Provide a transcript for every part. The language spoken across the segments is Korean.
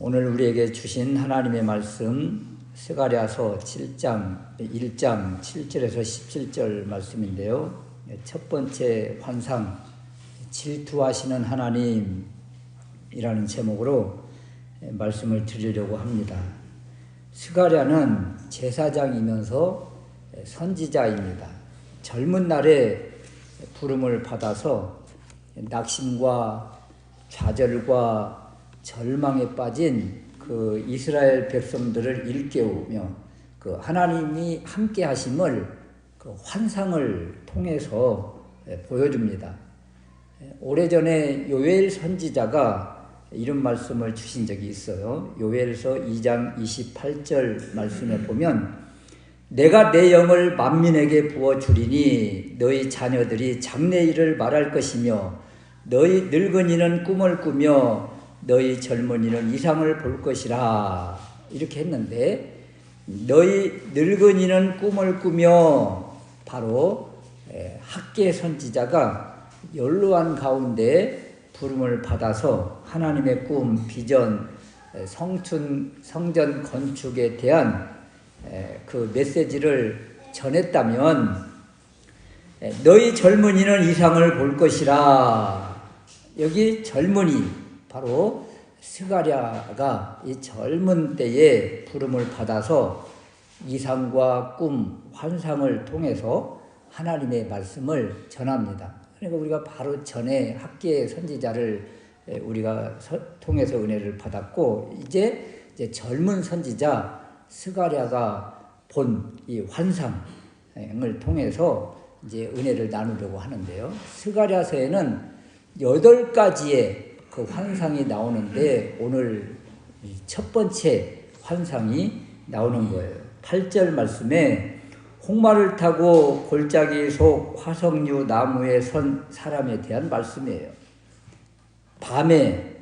오늘 우리에게 주신 하나님의 말씀 스가랴서 7장 1장 7절에서 17절 말씀인데요. 첫 번째 환상, 질투하시는 하나님이라는 제목으로 말씀을 드리려고 합니다. 스가랴는 제사장이면서 선지자입니다. 젊은 날에 부름을 받아서 낙심과 좌절과 절망에 빠진 그 이스라엘 백성들을 일깨우며 그 하나님이 함께 하심을 그 환상을 통해서 보여줍니다. 오래전에 요엘 선지자가 이런 말씀을 주신 적이 있어요. 요엘서 2장 28절 말씀에 보면 내가 내 영을 만민에게 부어주리니 너희 자녀들이 장래일을 말할 것이며 너희 늙은이는 꿈을 꾸며 너희 젊은이는 이상을 볼 것이라 이렇게 했는데 너희 늙은이는 꿈을 꾸며 바로 학계 선지자가 연로한 가운데 부름을 받아서 하나님의 꿈, 비전, 성전 건축에 대한 그 메시지를 전했다면 너희 젊은이는 이상을 볼 것이라. 여기 젊은이 바로 스가랴가 이 젊은 때에 부름을 받아서 이상과 꿈, 환상을 통해서 하나님의 말씀을 전합니다. 그러니까 우리가 바로 전에 학계 선지자를 우리가 통해서 은혜를 받았고 이제 젊은 선지자 스가랴가 본 이 환상을 통해서 이제 은혜를 나누려고 하는데요. 스가랴서에는 8가지의 그 환상이 나오는데 오늘 첫 번째 환상이 나오는 거예요. 8절 말씀에 홍마를 타고 골짜기 속 화석류 나무에 선 사람에 대한 말씀이에요. 밤에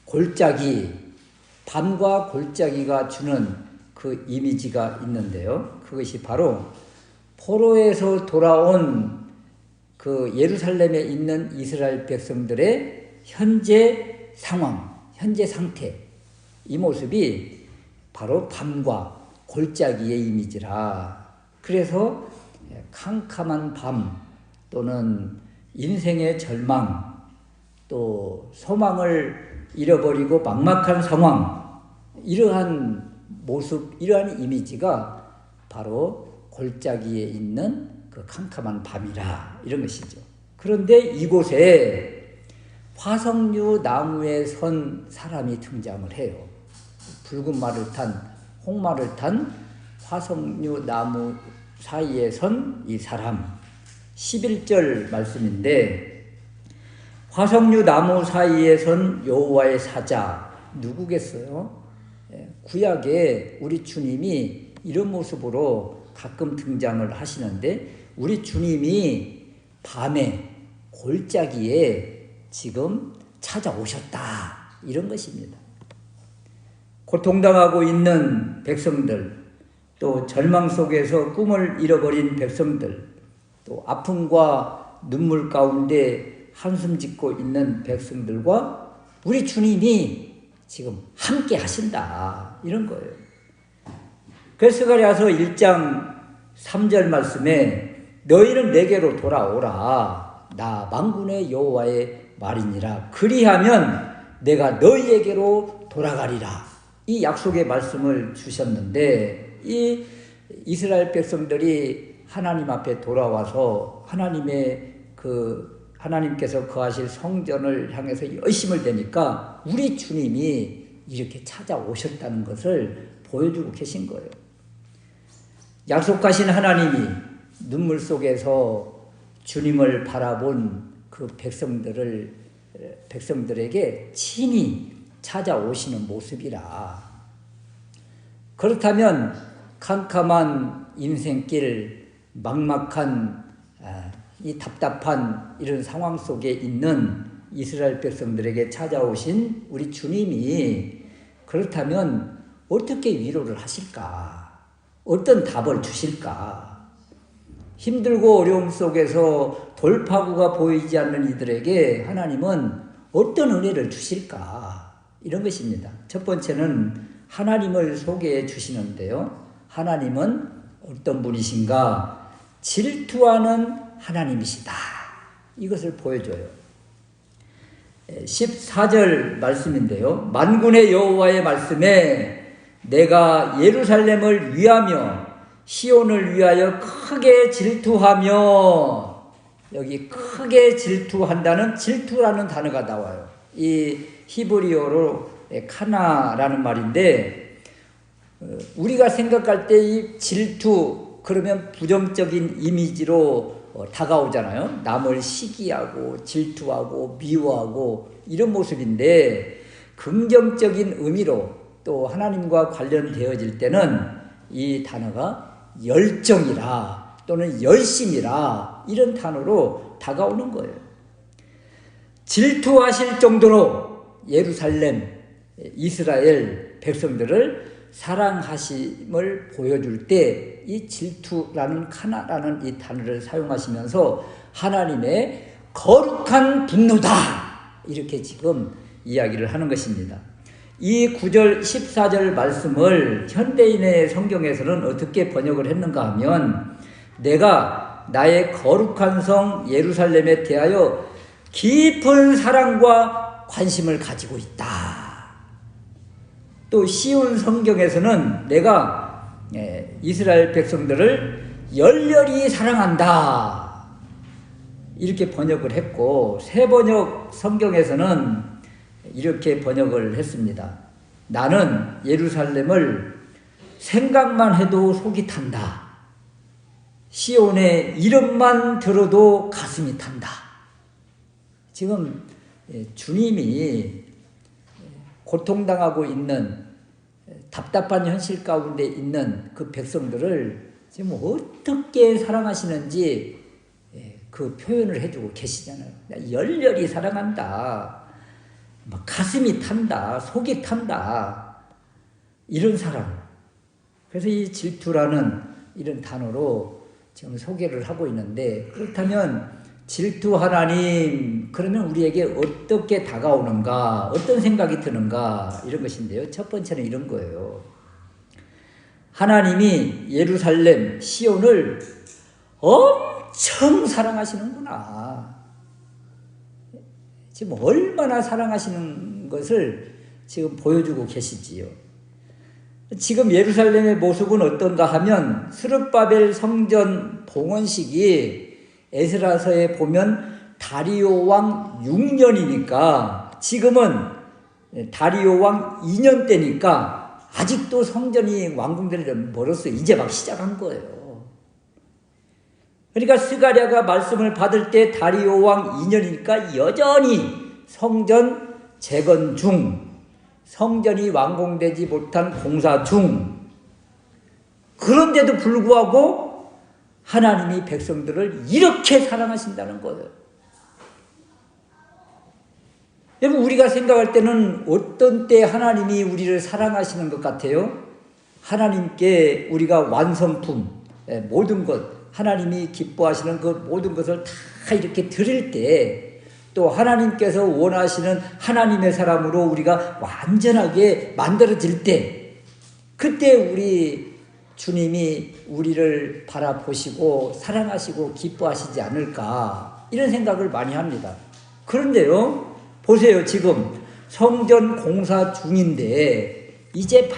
골짜기, 밤과 골짜기가 주는 그 이미지가 있는데요. 그것이 바로 포로에서 돌아온 그 예루살렘에 있는 이스라엘 백성들의 현재 상황, 현재 상태, 이 모습이 바로 밤과 골짜기의 이미지라. 그래서 캄캄한 밤 또는 인생의 절망 또 소망을 잃어버리고 막막한 상황, 이러한 모습, 이러한 이미지가 바로 골짜기에 있는 그 캄캄한 밤이라 이런 것이죠. 그런데 이곳에 화석류 나무에 선 사람이 등장을 해요. 붉은 말을 탄, 홍말을 탄 화석류 나무 사이에 선 이 사람. 11절 말씀인데 화석류 나무 사이에 선 여호와의 사자 누구겠어요? 구약에 우리 주님이 이런 모습으로 가끔 등장을 하시는데 우리 주님이 밤에 골짜기에 지금 찾아오셨다 이런 것입니다. 고통당하고 있는 백성들, 또 절망 속에서 꿈을 잃어버린 백성들, 또 아픔과 눈물 가운데 한숨 짓고 있는 백성들과 우리 주님이 지금 함께 하신다 이런 거예요. 그래서 스가랴서 1장 3절 말씀에 너희는 내게로 돌아오라 나 만군의 여호와의 말이니라 그리하면 내가 너희에게로 돌아가리라. 이 약속의 말씀을 주셨는데 이 이스라엘 백성들이 하나님 앞에 돌아와서 하나님께서 거하실 성전을 향해서 열심을 내니까 우리 주님이 이렇게 찾아오셨다는 것을 보여주고 계신 거예요. 약속하신 하나님이 눈물 속에서 주님을 바라본 그 백성들에게 친히 찾아오시는 모습이라. 그렇다면 캄캄한 인생길, 막막한 이 답답한 이런 상황 속에 있는 이스라엘 백성들에게 찾아오신 우리 주님이 그렇다면 어떻게 위로를 하실까? 어떤 답을 주실까? 힘들고 어려움 속에서 돌파구가 보이지 않는 이들에게 하나님은 어떤 은혜를 주실까? 이런 것입니다. 첫 번째는 하나님을 소개해 주시는데요. 하나님은 어떤 분이신가? 질투하는 하나님이시다. 이것을 보여줘요. 14절 말씀인데요. 만군의 여호와의 말씀에 내가 예루살렘을 위하며 시온을 위하여 크게 질투하며, 여기 크게 질투한다는 질투라는 단어가 나와요. 이 히브리어로 카나라는 말인데, 우리가 생각할 때 이 질투 그러면 부정적인 이미지로 다가오잖아요. 남을 시기하고 질투하고 미워하고 이런 모습인데, 긍정적인 의미로 또 하나님과 관련되어질 때는 이 단어가 열정이라 또는 열심이라 이런 단어로 다가오는 거예요. 질투하실 정도로 예루살렘, 이스라엘 백성들을 사랑하심을 보여줄 때 이 질투라는 카나라는 이 단어를 사용하시면서 하나님의 거룩한 분노다 이렇게 지금 이야기를 하는 것입니다. 이 9절 14절 말씀을 현대인의 성경에서는 어떻게 번역을 했는가 하면, 내가 나의 거룩한 성 예루살렘에 대하여 깊은 사랑과 관심을 가지고 있다. 또 시온 성경에서는 내가 이스라엘 백성들을 열렬히 사랑한다 이렇게 번역을 했고, 새번역 성경에서는 이렇게 번역을 했습니다. 나는 예루살렘을 생각만 해도 속이 탄다. 시온의 이름만 들어도 가슴이 탄다. 지금 주님이 고통당하고 있는 답답한 현실 가운데 있는 그 백성들을 지금 어떻게 사랑하시는지 그 표현을 해주고 계시잖아요. 열렬히 사랑한다. 가슴이 탄다. 속이 탄다. 이런 사랑. 그래서 이 질투라는 이런 단어로 지금 소개를 하고 있는데, 그렇다면 질투 하나님, 그러면 우리에게 어떻게 다가오는가, 어떤 생각이 드는가, 이런 것인데요. 첫 번째는 이런 거예요. 하나님이 예루살렘, 시온을 엄청 사랑하시는구나. 지금 얼마나 사랑하시는 것을 지금 보여주고 계시지요. 지금 예루살렘의 모습은 어떤가 하면, 스룹바벨 성전 봉헌식이 에스라서에 보면 다리오 왕 6년이니까 지금은 다리오 왕 2년 때니까 아직도 성전이 완공되려면 멀었어요. 이제 막 시작한 거예요. 그러니까 스가랴가 말씀을 받을 때 다리오 왕 2년이니까 여전히 성전 재건 중, 성전이 완공되지 못한 공사 중. 그런데도 불구하고 하나님이 백성들을 이렇게 사랑하신다는 거예요. 여러분, 우리가 생각할 때는 어떤 때 하나님이 우리를 사랑하시는 것 같아요? 하나님께 우리가 완성품, 모든 것, 하나님이 기뻐하시는 그 모든 것을 다 이렇게 드릴 때, 또 하나님께서 원하시는 하나님의 사람으로 우리가 완전하게 만들어질 때, 그때 우리 주님이 우리를 바라보시고 사랑하시고 기뻐하시지 않을까, 이런 생각을 많이 합니다. 그런데요, 보세요. 지금 성전 공사 중인데 이제 막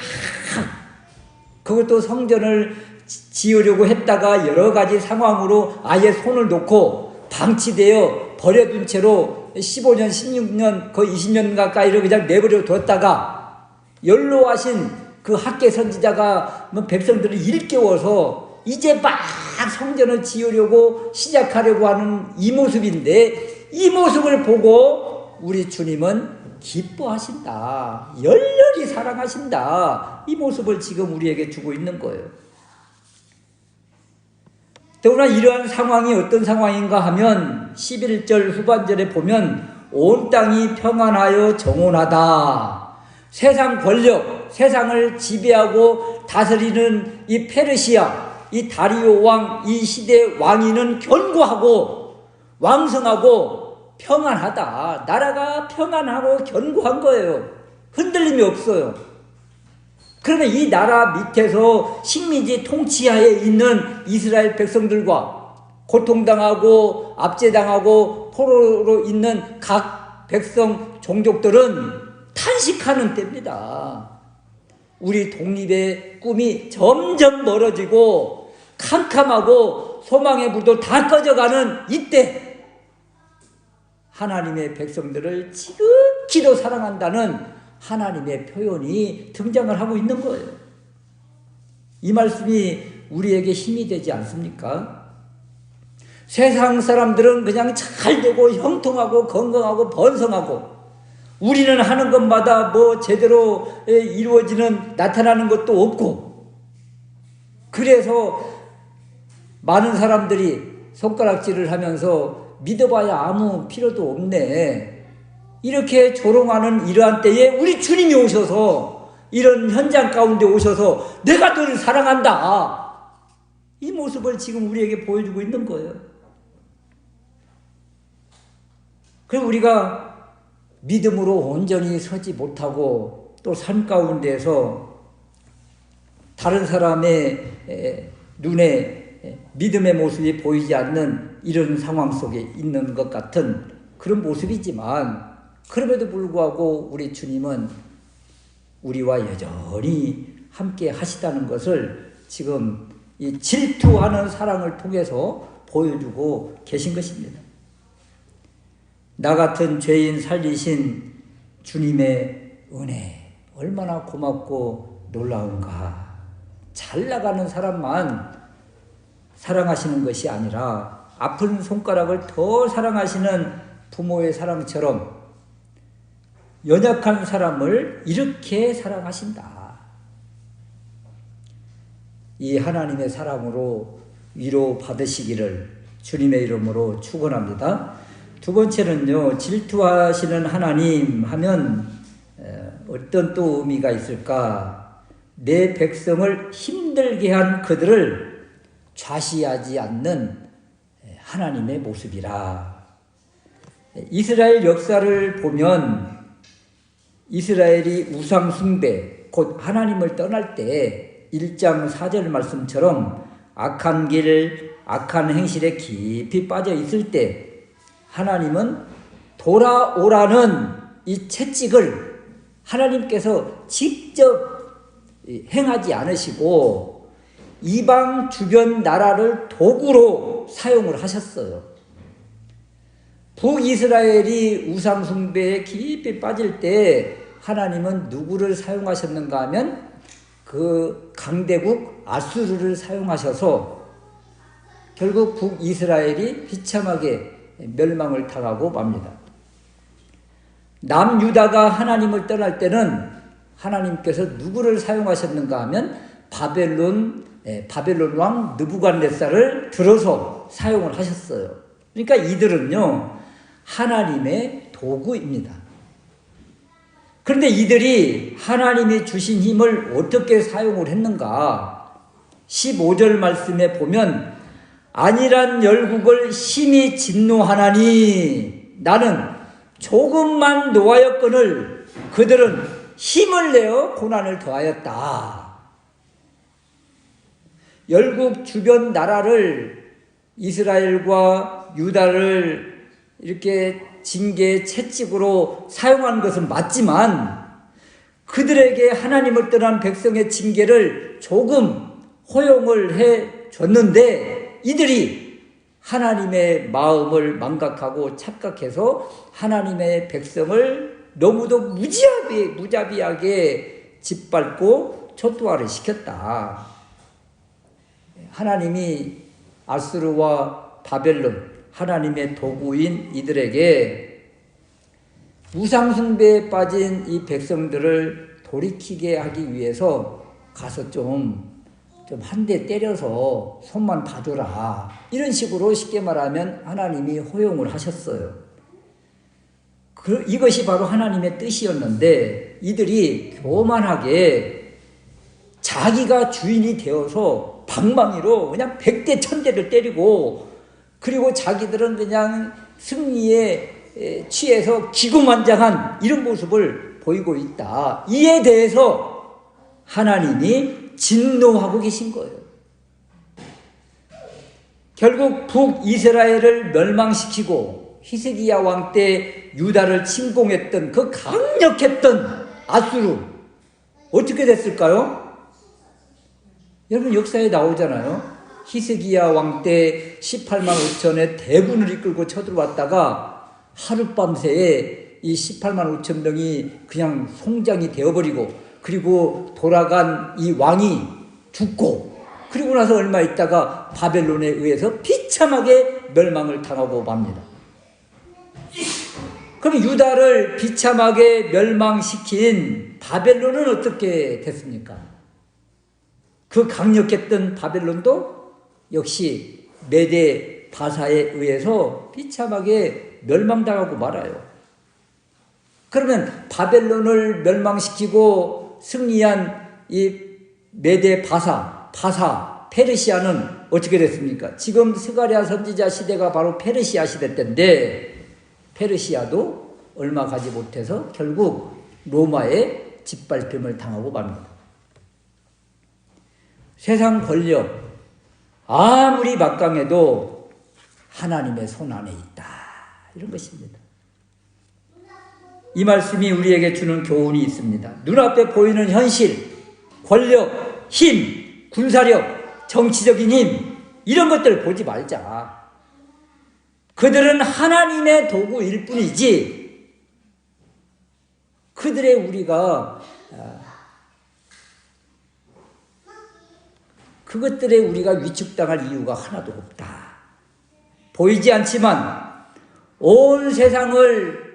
그것도 성전을 지으려고 했다가 여러 가지 상황으로 아예 손을 놓고 방치되어 버려둔 채로 15년, 16년, 거의 20년 가까이를 그냥 내버려 뒀다가 연로하신 그 학계 선지자가 백성들을 일깨워서 이제 막 성전을 지으려고 시작하려고 하는 이 모습인데, 이 모습을 보고 우리 주님은 기뻐하신다. 열렬히 사랑하신다. 이 모습을 지금 우리에게 주고 있는 거예요. 더구나 이러한 상황이 어떤 상황인가 하면 11절 후반절에 보면 온 땅이 평안하여 정온하다. 세상 권력, 세상을 지배하고 다스리는 이 페르시아, 이 다리오 왕, 이 시대 왕위는 견고하고 왕성하고 평안하다. 나라가 평안하고 견고한 거예요. 흔들림이 없어요. 그러면 이 나라 밑에서 식민지 통치하에 있는 이스라엘 백성들과 고통당하고 압제당하고 포로로 있는 각 백성 종족들은 탄식하는 때입니다. 우리 독립의 꿈이 점점 멀어지고 캄캄하고 소망의 불도 다 꺼져가는 이때 하나님의 백성들을 지극히도 사랑한다는 하나님의 표현이 등장을 하고 있는 거예요. 이 말씀이 우리에게 힘이 되지 않습니까? 세상 사람들은 그냥 잘 되고 형통하고 건강하고 번성하고 우리는 하는 것마다 뭐 제대로 이루어지는 나타나는 것도 없고 그래서 많은 사람들이 손가락질을 하면서 믿어봐야 아무 필요도 없네 이렇게 조롱하는 이러한 때에 우리 주님이 오셔서 이런 현장 가운데 오셔서 내가 너를 사랑한다 이 모습을 지금 우리에게 보여주고 있는 거예요. 그럼 우리가 믿음으로 온전히 서지 못하고 또 삶 가운데서 다른 사람의 눈에 믿음의 모습이 보이지 않는 이런 상황 속에 있는 것 같은 그런 모습이지만 그럼에도 불구하고 우리 주님은 우리와 여전히 함께 하시다는 것을 지금 이 질투하는 사랑을 통해서 보여주고 계신 것입니다. 나 같은 죄인 살리신 주님의 은혜 얼마나 고맙고 놀라운가. 잘 나가는 사람만 사랑하시는 것이 아니라 아픈 손가락을 더 사랑하시는 부모의 사랑처럼 연약한 사람을 이렇게 사랑하신다. 이 하나님의 사랑으로 위로 받으시기를 주님의 이름으로 축원합니다. 두 번째는요, 질투하시는 하나님 하면 어떤 또 의미가 있을까? 내 백성을 힘들게 한 그들을 좌시하지 않는 하나님의 모습이라. 이스라엘 역사를 보면 이스라엘이 우상 숭배, 곧 하나님을 떠날 때 1장 4절 말씀처럼 악한 길, 악한 행실에 깊이 빠져 있을 때 하나님은 돌아오라는 이 채찍을 하나님께서 직접 행하지 않으시고 이방 주변 나라를 도구로 사용을 하셨어요. 북이스라엘이 우상 숭배에 깊이 빠질 때 하나님은 누구를 사용하셨는가 하면 그 강대국 아수르를 사용하셔서 결국 북이스라엘이 비참하게 멸망을 당하고 맙니다. 남유다가 하나님을 떠날 때는 하나님께서 누구를 사용하셨는가 하면 바벨론 왕 느부갓네살을 들어서 사용을 하셨어요. 그러니까 이들은요 하나님의 도구입니다. 그런데 이들이 하나님이 주신 힘을 어떻게 사용을 했는가? 15절 말씀에 보면 안일한 열국을 심히 진노하나니 나는 조금만 노하였거늘 그들은 힘을 내어 고난을 더하였다. 열국 주변 나라를 이스라엘과 유다를 이렇게 징계 채찍으로 사용한 것은 맞지만 그들에게 하나님을 떠난 백성의 징계를 조금 허용을 해 줬는데 이들이 하나님의 마음을 망각하고 착각해서 하나님의 백성을 너무도 무자비하게 짓밟고 초토화를 시켰다. 하나님이 아수르와 바벨론 하나님의 도구인 이들에게 우상숭배에 빠진 이 백성들을 돌이키게 하기 위해서 가서 좀 한 대 때려서 손만 봐줘라. 이런 식으로 쉽게 말하면 하나님이 허용을 하셨어요. 이것이 바로 하나님의 뜻이었는데 이들이 교만하게 자기가 주인이 되어서 방망이로 그냥 100대 1000대를 때리고 그리고 자기들은 그냥 승리에 취해서 기고만장한 이런 모습을 보이고 있다. 이에 대해서 하나님이 진노하고 계신 거예요. 결국 북이스라엘을 멸망시키고 히스기야 왕 때 유다를 침공했던 그 강력했던 아수르 어떻게 됐을까요? 여러분 역사에 나오잖아요. 히스기야 왕 때 18만 5천의 대군을 이끌고 쳐들어왔다가 하룻밤새에 이 18만 5천 명이 그냥 송장이 되어버리고 그리고 돌아간 이 왕이 죽고 그리고 나서 얼마 있다가 바벨론에 의해서 비참하게 멸망을 당하고 맙니다. 그럼 유다를 비참하게 멸망시킨 바벨론은 어떻게 됐습니까? 그 강력했던 바벨론도 역시 메대 바사에 의해서 비참하게 멸망당하고 말아요. 그러면 바벨론을 멸망시키고 승리한 이 메대 바사, 페르시아는 어떻게 됐습니까? 지금 스가랴 선지자 시대가 바로 페르시아 시대 때인데 페르시아도 얼마 가지 못해서 결국 로마의 짓밟힘을 당하고 맙니다. 세상 권력 아무리 막강해도 하나님의 손 안에 있다. 이런 것입니다. 이 말씀이 우리에게 주는 교훈이 있습니다. 눈앞에 보이는 현실, 권력, 힘, 군사력, 정치적인 힘 이런 것들 보지 말자. 그들은 하나님의 도구일 뿐이지 그들의 그것들에 우리가 위축당할 이유가 하나도 없다. 보이지 않지만 온 세상을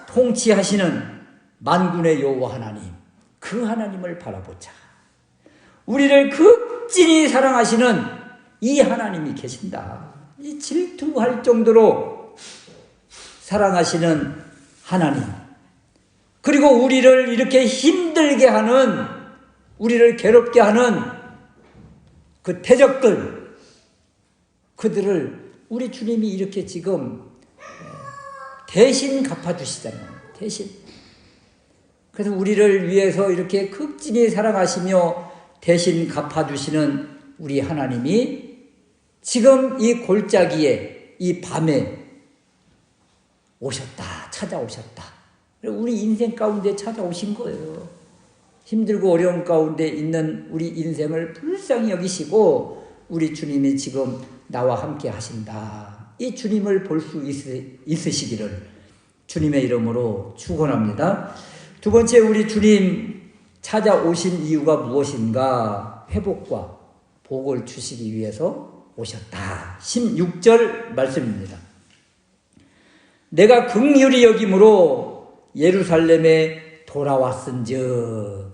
통치하시는 만군의 여호와 하나님, 그 하나님을 바라보자. 우리를 극진히 사랑하시는 이 하나님이 계신다. 이 질투할 정도로 사랑하시는 하나님, 그리고 우리를 이렇게 힘들게 하는, 우리를 괴롭게 하는 그 대적들, 그들을 우리 주님이 이렇게 지금 대신 갚아주시잖아요. 대신. 그래서 우리를 위해서 이렇게 극진히 사랑하시며 대신 갚아주시는 우리 하나님이 지금 이 골짜기에, 이 밤에 오셨다, 찾아오셨다. 우리 인생 가운데 찾아오신 거예요. 힘들고 어려운 가운데 있는 우리 인생을 불쌍히 여기시고 우리 주님이 지금 나와 함께 하신다. 이 주님을 볼 수 있으시기를 주님의 이름으로 축원합니다. 두 번째, 우리 주님 찾아오신 이유가 무엇인가? 회복과 복을 주시기 위해서 오셨다. 16절 말씀입니다. 내가 긍휼히 여김으로 예루살렘에 돌아왔은즉.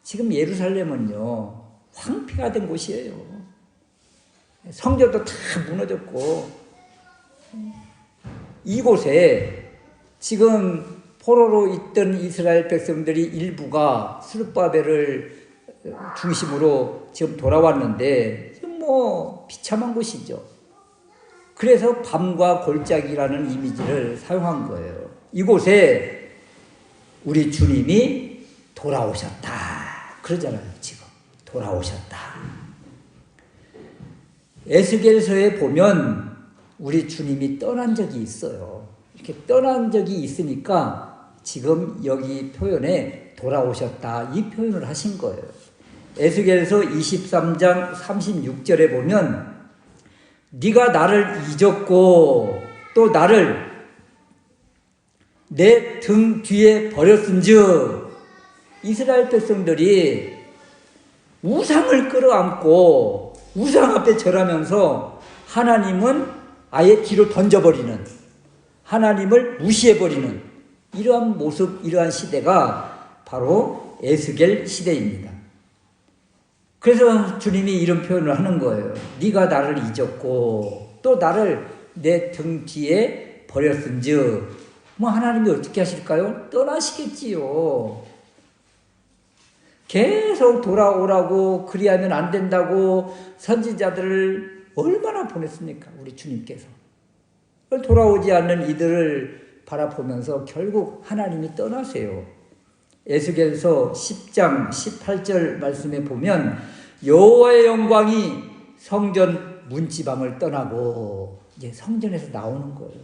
지금 예루살렘은요 황폐가 된 곳이에요. 성전도 다 무너졌고 이곳에 지금 포로로 있던 이스라엘 백성들이 일부가 스룹바벨을 중심으로 지금 돌아왔는데 지금 비참한 곳이죠. 그래서 밤과 골짜기라는 이미지를 사용한 거예요. 이곳에 우리 주님이 돌아오셨다. 그러잖아요. 지금 돌아오셨다. 에스겔서에 보면 우리 주님이 떠난 적이 있어요. 이렇게 떠난 적이 있으니까 지금 여기 표현에 돌아오셨다 이 표현을 하신 거예요. 에스겔서 23장 36절에 보면 네가 나를 잊었고 또 나를 내 등 뒤에 버렸은즉. 이스라엘 백성들이 우상을 끌어안고 우상 앞에 절하면서 하나님은 아예 뒤로 던져버리는, 하나님을 무시해버리는 이러한 모습, 이러한 시대가 바로 에스겔 시대입니다. 그래서 주님이 이런 표현을 하는 거예요. 네가 나를 잊었고 또 나를 내 등 뒤에 버렸은즉. 하나님이 어떻게 하실까요? 떠나시겠지요. 계속 돌아오라고, 그리하면 안 된다고 선지자들을 얼마나 보냈습니까? 우리 주님께서. 돌아오지 않는 이들을 바라보면서 결국 하나님이 떠나세요. 에스겔서 10장 18절 말씀에 보면 여호와의 영광이 성전 문지방을 떠나고 이제 성전에서 나오는 거예요.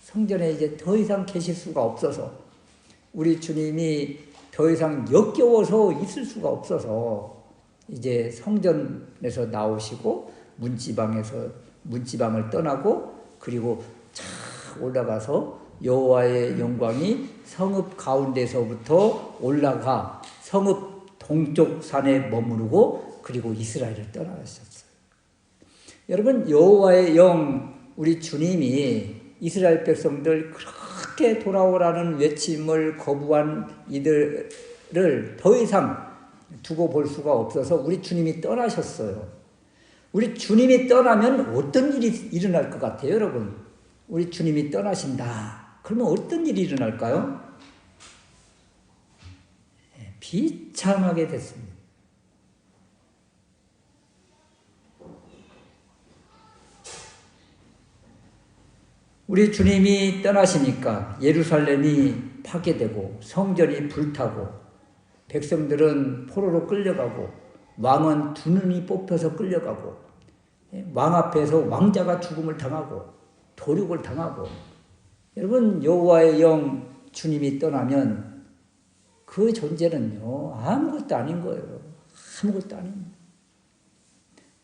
성전에 이제 더 이상 계실 수가 없어서 우리 주님이 더 이상 역겨워서 있을 수가 없어서 이제 성전에서 나오시고 문지방을 떠나고 그리고 착 올라가서 여호와의 영광이 성읍 가운데서부터 올라가 성읍 동쪽 산에 머무르고 그리고 이스라엘을 떠나가셨어요. 여러분, 여호와의 영 우리 주님이 이스라엘 백성들 그렇게 돌아오라는 외침을 거부한 이들을 더 이상 두고 볼 수가 없어서 우리 주님이 떠나셨어요. 우리 주님이 떠나면 어떤 일이 일어날 것 같아요, 여러분? 우리 주님이 떠나신다. 그러면 어떤 일이 일어날까요? 비참하게 됐습니다. 우리 주님이 떠나시니까 예루살렘이 파괴되고 성전이 불타고 백성들은 포로로 끌려가고 왕은 두 눈이 뽑혀서 끌려가고 왕 앞에서 왕자가 죽음을 당하고 도륙을 당하고 여러분, 여호와의 영 주님이 떠나면 그 존재는요 아무것도 아닌 거예요. 아무것도 아닙니다.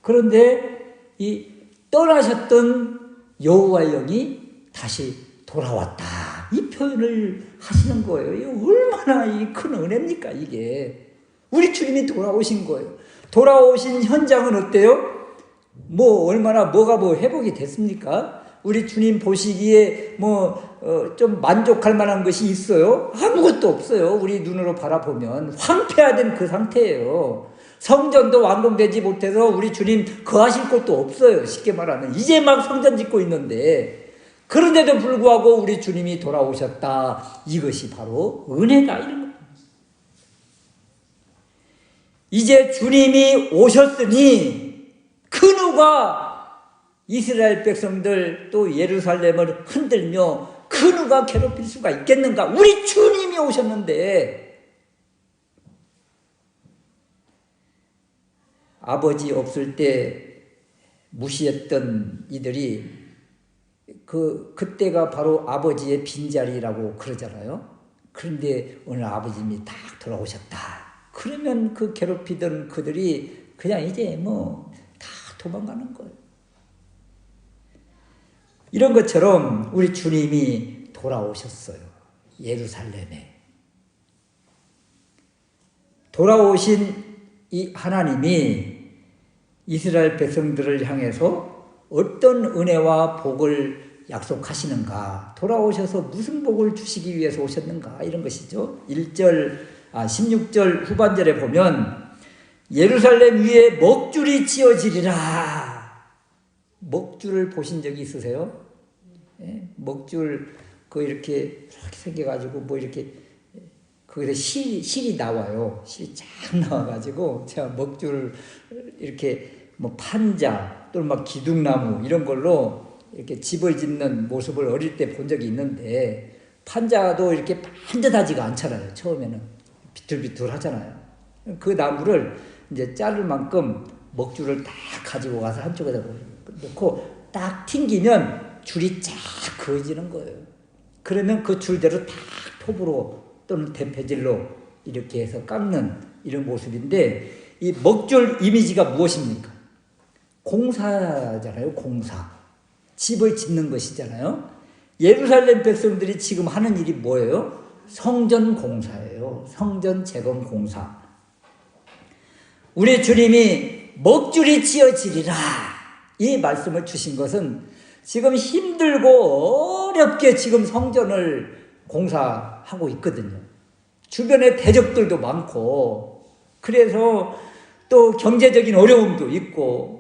그런데 이 떠나셨던 여호와의 영이 다시 돌아왔다. 이 표현을 하시는 거예요. 이게 얼마나 큰 은혜입니까, 이게. 우리 주님이 돌아오신 거예요. 돌아오신 현장은 어때요? 얼마나 뭐가 회복이 됐습니까? 우리 주님 보시기에 좀 만족할 만한 것이 있어요? 아무것도 없어요. 우리 눈으로 바라보면 황폐화된 그 상태예요. 성전도 완공되지 못해서 우리 주님 거하실 곳도 없어요. 쉽게 말하면 이제 막 성전 짓고 있는데 그런데도 불구하고 우리 주님이 돌아오셨다. 이것이 바로 은혜다, 이런 겁니다. 이제 주님이 오셨으니 그 누가 이스라엘 백성들 또 예루살렘을 흔들며 그 누가 괴롭힐 수가 있겠는가? 우리 주님이 오셨는데 아버지 없을 때 무시했던 이들이 그때가 바로 아버지의 빈자리라고 그러잖아요. 그런데 오늘 아버님이 딱 돌아오셨다. 그러면 그 괴롭히던 그들이 그냥 이제 다 도망가는 거예요. 이런 것처럼 우리 주님이 돌아오셨어요. 예루살렘에. 돌아오신 이 하나님이 이스라엘 백성들을 향해서 어떤 은혜와 복을 약속하시는가, 돌아오셔서 무슨 복을 주시기 위해서 오셨는가, 이런 것이죠. 16절 후반절에 보면 예루살렘 위에 먹줄이 지어지리라. 먹줄을 보신 적이 있으세요? 먹줄 이렇게 생겨가지고 이렇게 거기서 실이 나와요. 실이 쫙 나와가지고 제가 먹줄 이렇게 판자 또는 기둥나무 이런 걸로 이렇게 집을 짓는 모습을 어릴 때 본 적이 있는데 판자도 이렇게 반듯하지가 않잖아요. 처음에는 비틀비틀 하잖아요. 그 나무를 이제 자를 만큼 먹줄을 딱 가지고 가서 한쪽에다 놓고 딱 튕기면 줄이 쫙 그어지는 거예요. 그러면 그 줄대로 딱 톱으로 또는 대패질로 이렇게 해서 깎는 이런 모습인데 이 먹줄 이미지가 무엇입니까? 공사잖아요. 공사. 집을 짓는 것이잖아요. 예루살렘 백성들이 지금 하는 일이 뭐예요? 성전 공사예요. 성전 재건 공사. 우리 주님이 먹줄이 지어지리라 이 말씀을 주신 것은 지금 힘들고 어렵게 지금 성전을 공사하고 있거든요. 주변에 대적들도 많고 그래서 또 경제적인 어려움도 있고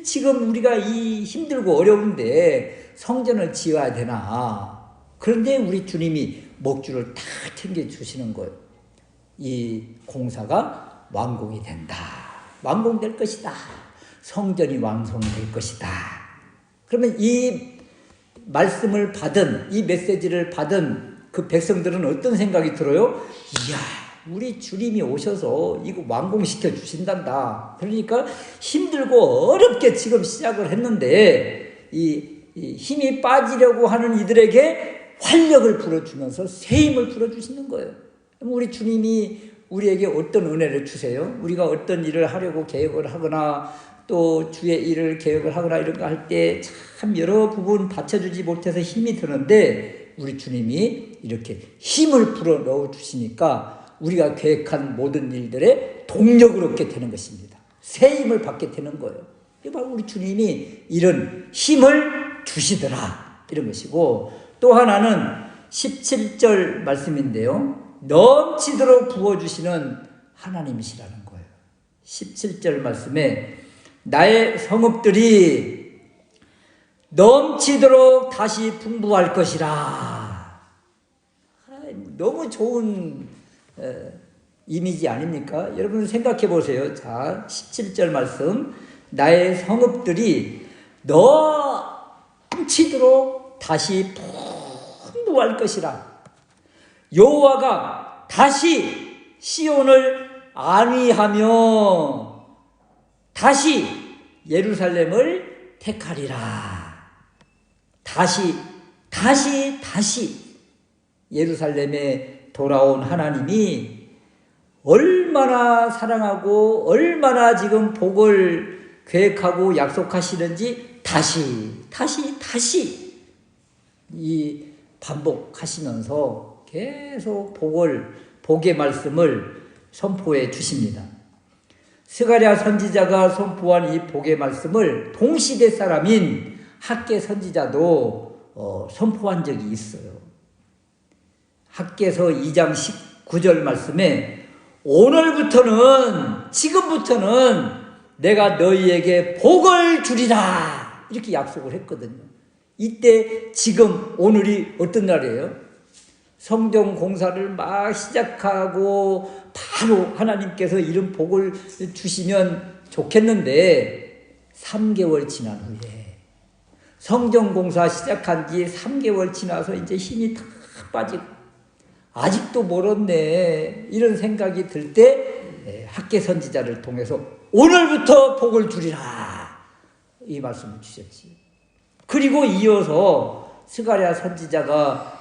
지금 우리가 이 힘들고 어려운데 성전을 지어야 되나. 그런데 우리 주님이 먹줄을 탁 챙겨주시는 거예요. 이 공사가 완공이 된다. 완공될 것이다. 성전이 완성될 것이다. 그러면 이 말씀을 받은, 이 메시지를 받은 그 백성들은 어떤 생각이 들어요? 이야, 우리 주님이 오셔서 이거 완공시켜 주신단다. 그러니까 힘들고 어렵게 지금 시작을 했는데 이 힘이 빠지려고 하는 이들에게 활력을 불어주면서 새 힘을 불어주시는 거예요. 우리 주님이 우리에게 어떤 은혜를 주세요? 우리가 어떤 일을 하려고 계획을 하거나 또 주의 일을 계획을 하거나 이런 거 할 때 참 여러 부분 받쳐주지 못해서 힘이 드는데 우리 주님이 이렇게 힘을 불어 넣어 주시니까 우리가 계획한 모든 일들에 동력을 얻게 되는 것입니다. 새 힘을 받게 되는 거예요. 이게 바로 우리 주님이 이런 힘을 주시더라 이런 것이고, 또 하나는 17절 말씀인데요. 넘치도록 부어주시는 하나님이시라는 거예요. 17절 말씀에 나의 성읍들이 넘치도록 다시 풍부할 것이라. 너무 좋은 이미지 아닙니까? 여러분 생각해 보세요. 자, 17절 말씀. 나의 성읍들이 넘치도록 다시 풍부할 것이라. 여호와가 다시 시온을 안위하며 다시 예루살렘을 택하리라. 다시 예루살렘에 돌아온 하나님이 얼마나 사랑하고 얼마나 지금 복을 계획하고 약속하시는지 다시 이 반복하시면서 계속 복의 말씀을 선포해 주십니다. 스가랴 선지자가 선포한 이 복의 말씀을 동시대 사람인 학개 선지자도 선포한 적이 있어요. 학개서 2장 19절 말씀에 오늘부터는 지금부터는 내가 너희에게 복을 주리라 이렇게 약속을 했거든요. 이때 지금 오늘이 어떤 날이에요? 성경 공사를 막 시작하고 바로 하나님께서 이런 복을 주시면 좋겠는데 3개월 지난 후에 성경 공사 시작한 지 3개월 지나서 이제 힘이 다 빠지고 아직도 멀었네 이런 생각이 들 때 학개 선지자를 통해서 오늘부터 복을 주리라 이 말씀을 주셨지. 그리고 이어서 스가랴 선지자가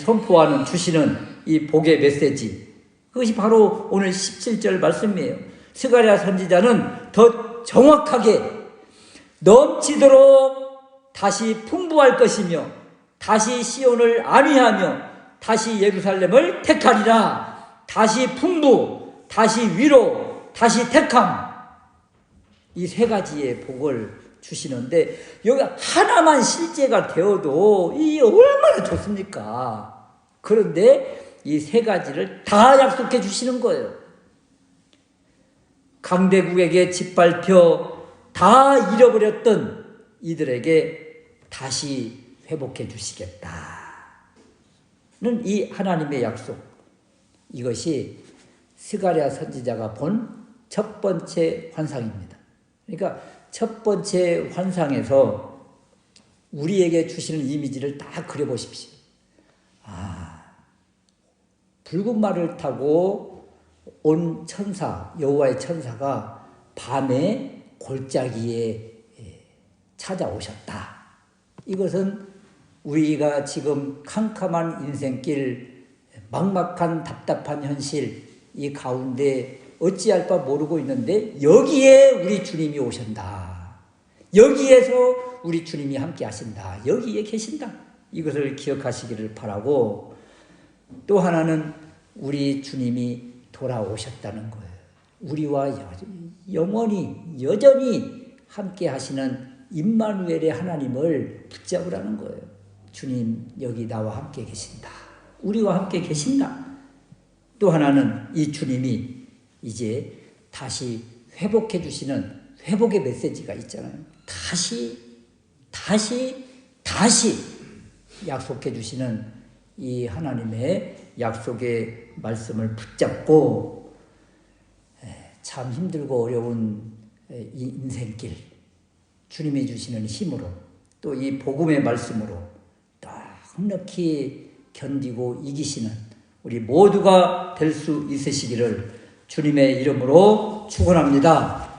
선포하는 주시는 이 복의 메시지, 그것이 바로 오늘 17절 말씀이에요. 스가랴 선지자는 더 정확하게 넘치도록 다시 풍부할 것이며 다시 시온을 안위하며 다시 예루살렘을 택하리라. 다시 풍부, 다시 위로, 다시 택함, 이 세 가지의 복을 주시는데 여기 하나만 실제가 되어도 이 얼마나 좋습니까? 그런데 이 세 가지를 다 약속해 주시는 거예요. 강대국에게 짓밟혀 다 잃어버렸던 이들에게 다시 회복해 주시겠다는 이 하나님의 약속, 이것이 스가랴 선지자가 본 첫 번째 환상입니다. 그러니까 첫 번째 환상에서 우리에게 주시는 이미지를 다 그려보십시오. 붉은 말을 타고 온 천사, 여호와의 천사가 밤에 골짜기에 찾아오셨다. 이것은 우리가 지금 캄캄한 인생길, 막막한 답답한 현실 이 가운데 어찌할 바 모르고 있는데 여기에 우리 주님이 오신다. 여기에서 우리 주님이 함께 하신다. 여기에 계신다. 이것을 기억하시기를 바라고, 또 하나는 우리 주님이 돌아오셨다는 거예요. 우리와 영원히 여전히 함께 하시는 임마누엘의 하나님을 붙잡으라는 거예요. 주님 여기 나와 함께 계신다. 우리와 함께 계신다. 또 하나는 이 주님이 이제 다시 회복해 주시는 회복의 메시지가 있잖아요. 다시 약속해 주시는 이 하나님의 약속의 말씀을 붙잡고 참 힘들고 어려운 이 인생길, 주님이 주시는 힘으로 또 이 복음의 말씀으로 넉넉히 견디고 이기시는 우리 모두가 될 수 있으시기를 주님의 이름으로 축원합니다.